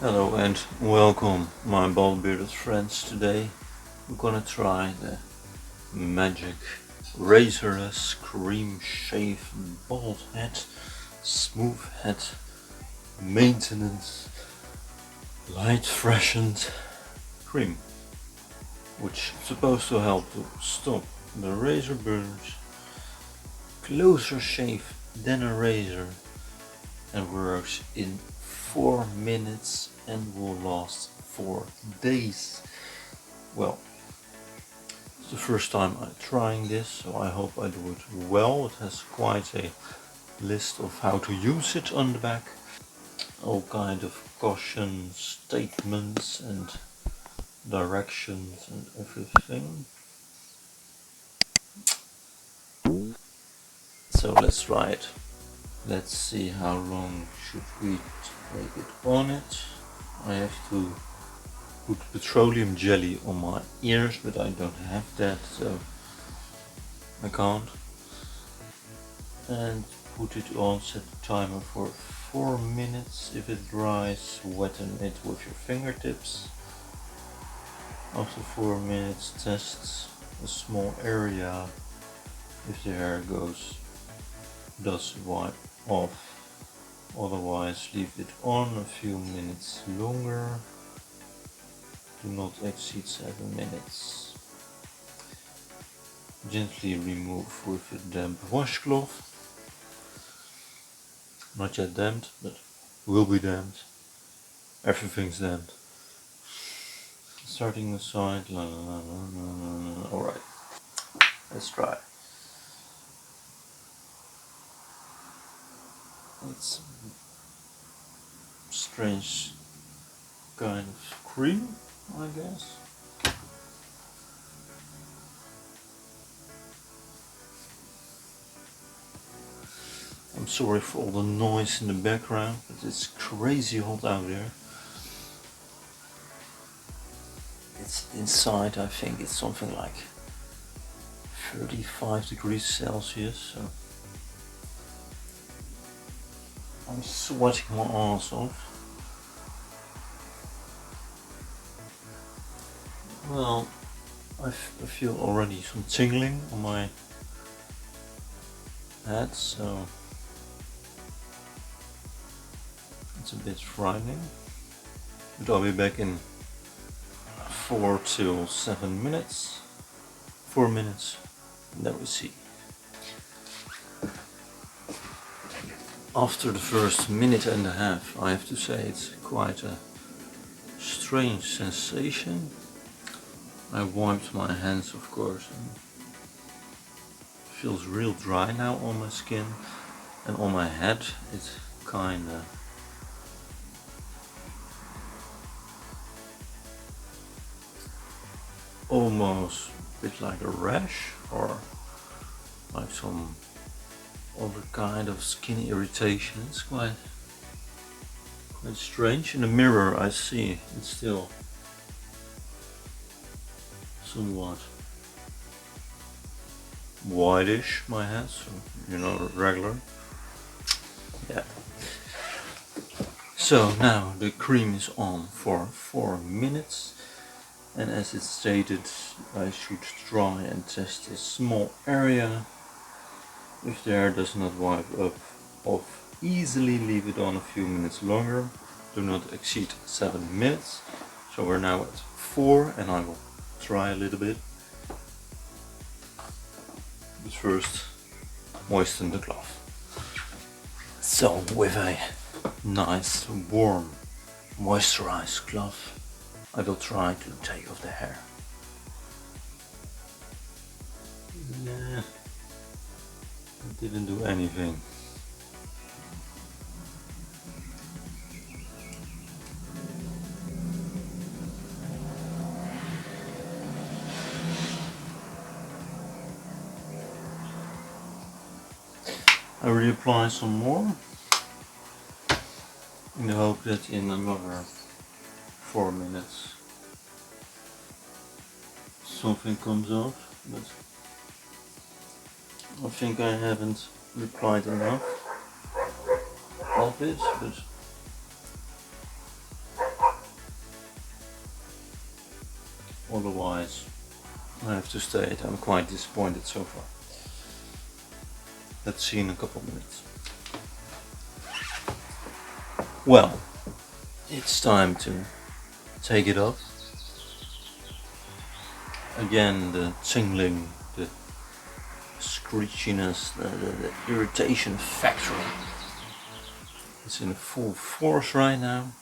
Hello and welcome my bald bearded friends. Today I'm gonna try the magic Razorless Cream Shave Bald Head Smooth Head Maintenance Light Freshened Cream, which is supposed to help to stop the razor burns, closer shave than a razor, and works in 4 minutes and will last 4 days. Well, it's the first time I'm trying this, so I hope I do it well. It has quite a list of how to use it on the back. All kind of caution statements and directions and everything. So let's try it. Let's see how long should we take it on it. I have to put petroleum jelly on my ears, but I don't have that, so I can't. And put it on, set the timer for 4 minutes. If it dries, wetten it with your fingertips. After 4 minutes, test a small area. If the hair does wipe off. Otherwise, leave it on a few minutes longer. Do not exceed 7 minutes. Gently remove with a damp washcloth. Not yet damped, but will be damped. Everything's damped. Starting the side. Alright, let's try. It's a strange kind of cream, I guess. I'm sorry for all the noise in the background, but it's crazy hot out there. It's inside, I think it's something like 35 degrees Celsius, so I'm sweating my ass off. Well, I feel already some tingling on my head, so it's a bit frightening. But I'll be back in 4 till 7 minutes. 4 minutes, and then we see. After the first minute and a half, I have to say it's quite a strange sensation. I wiped my hands, of course, and it feels real dry now on my skin, and on my head it's kinda almost a bit like a rash or like some other kind of skin irritation. It's quite strange. In the mirror I see it's still somewhat whitish, my head, so regular. Yeah. So now the cream is on for 4 minutes, and as it stated, I should try and test a small area. If the hair does not wipe up off easily, leave it on a few minutes longer. Do not exceed 7 minutes. So we're now at 4, and I will try a little bit. But first, moisten the cloth. So with a nice warm moisturized cloth, I will try to take off the hair. Nah, it didn't do anything. I reapply some more in the hope that in another 4 minutes something comes off, but I think I haven't replied enough of it, but Otherwise, I have to state I'm quite disappointed so far. Let's see in a couple of minutes. Well, it's time to take it off. Again, the tingling, the screechiness, the irritation factor is in full force right now,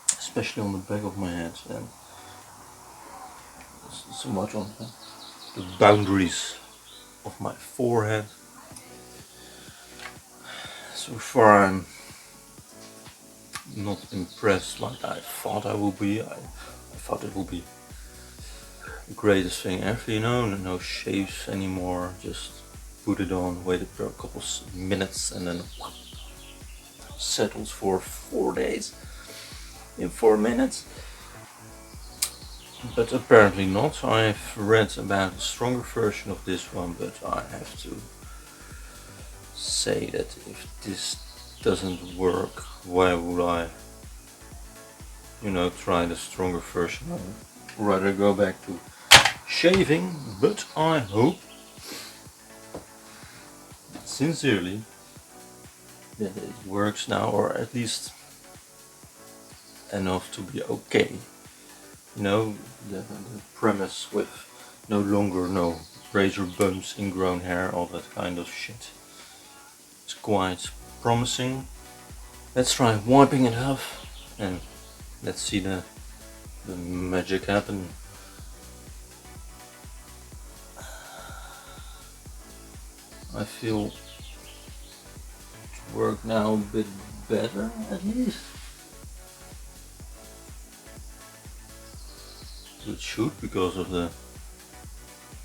especially on the back of my head and so much on the boundaries of my forehead. So far I'm not impressed like I thought I would be. I thought it would be the greatest thing ever, you know, no shaves anymore, just put it on, waited for a couple minutes and then settles for 4 days in 4 minutes. But apparently not. I've read about a stronger version of this one, but I have to say that if this doesn't work, why would I, you know, try the stronger version? I'd rather go back to shaving, but I hope sincerely that it works now, or at least enough to be okay. You know, the premise with no longer no razor bumps, ingrown hair, all that kind of shit. It's quite promising. Let's try wiping it off and let's see the magic happen. I feel it worked now a bit better at least. It should, because of the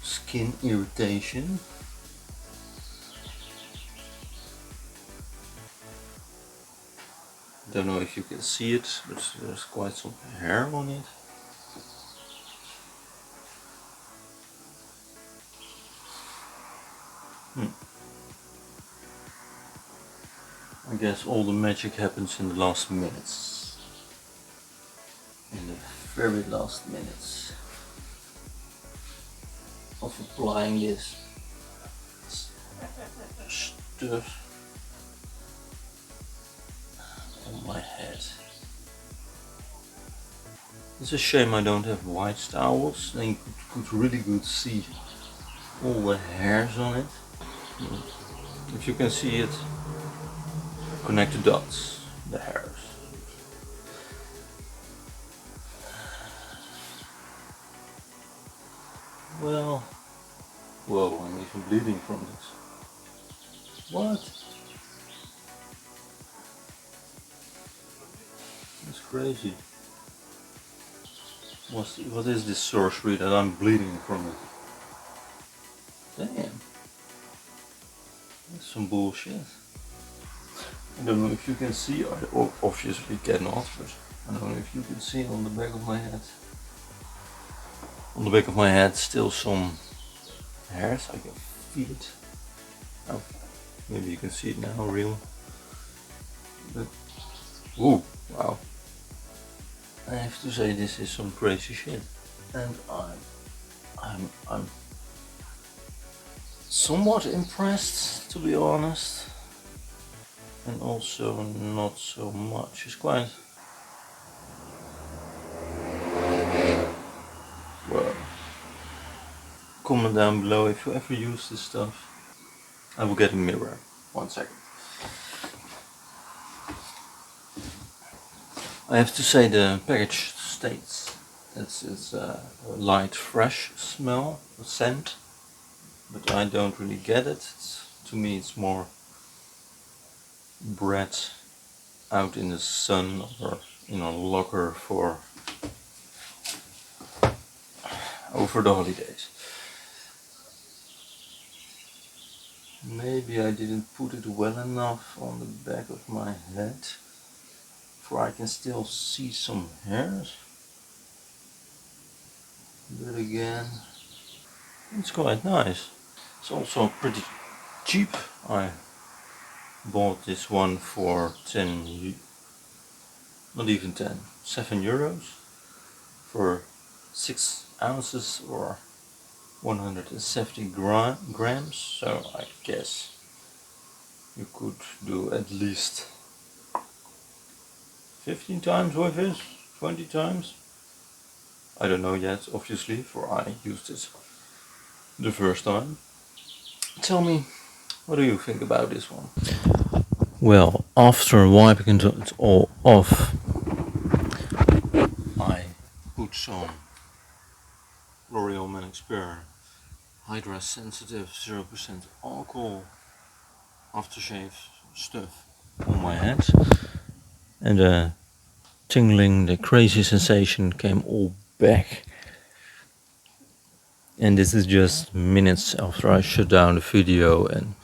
skin irritation. Don't know if you can see it, but there's quite some hair on it. I guess all the magic happens in the last minutes. In the very last minutes of applying this stuff on my head. It's a shame I don't have white towels, then you could really good see all the hairs on it. If you can see it, connect the dots, the hairs. Well, whoa, I'm even bleeding from this. What? That's crazy. What is this sorcery that I'm bleeding from it? Damn. That's some bullshit. I don't know if you can see, I obviously cannot, but I don't know if you can see on the back of my head. On the back of my head still some hairs, I can feel it. Oh, maybe you can see it now, real. But, ooh, wow. I have to say this is some crazy shit. And I'm somewhat impressed, to be honest. And also not so much. It's quite... Well, comment down below if you ever use this stuff. I will get a mirror. 1 second. I have to say the package states it's a light fresh smell, a scent, but I don't really get it. To me it's more bread out in the sun or in a locker for over the holidays. Maybe I didn't put it well enough on the back of my head, for I can still see some hairs. But again, it's quite nice. It's also pretty cheap. I bought this one for 10, not even 10, 7 euros for 6 ounces or 170 grams, so I guess you could do at least 15 times with it, 20 times. I don't know yet, obviously, for I used it the first time. Tell me, what do you think about this one? Well, after wiping it all off, I put some L'Oreal Men Expert Hydra Sensitive 0% alcohol aftershave stuff on my head, and the tingling, the crazy sensation came all back. And this is just minutes after I shut down the video and,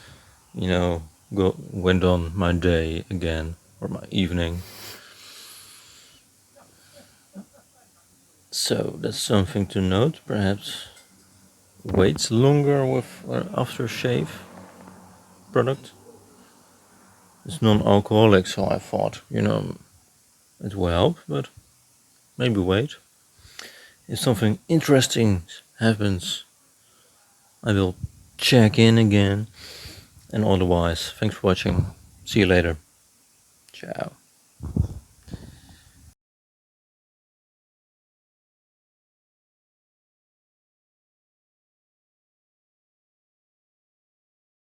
went on my day again, or my evening. So that's something to note. Perhaps wait longer with aftershave product. It's non-alcoholic, so I thought, it will help, but maybe wait. If something interesting happens, I will check in again. And otherwise, thanks for watching. See you later. Ciao.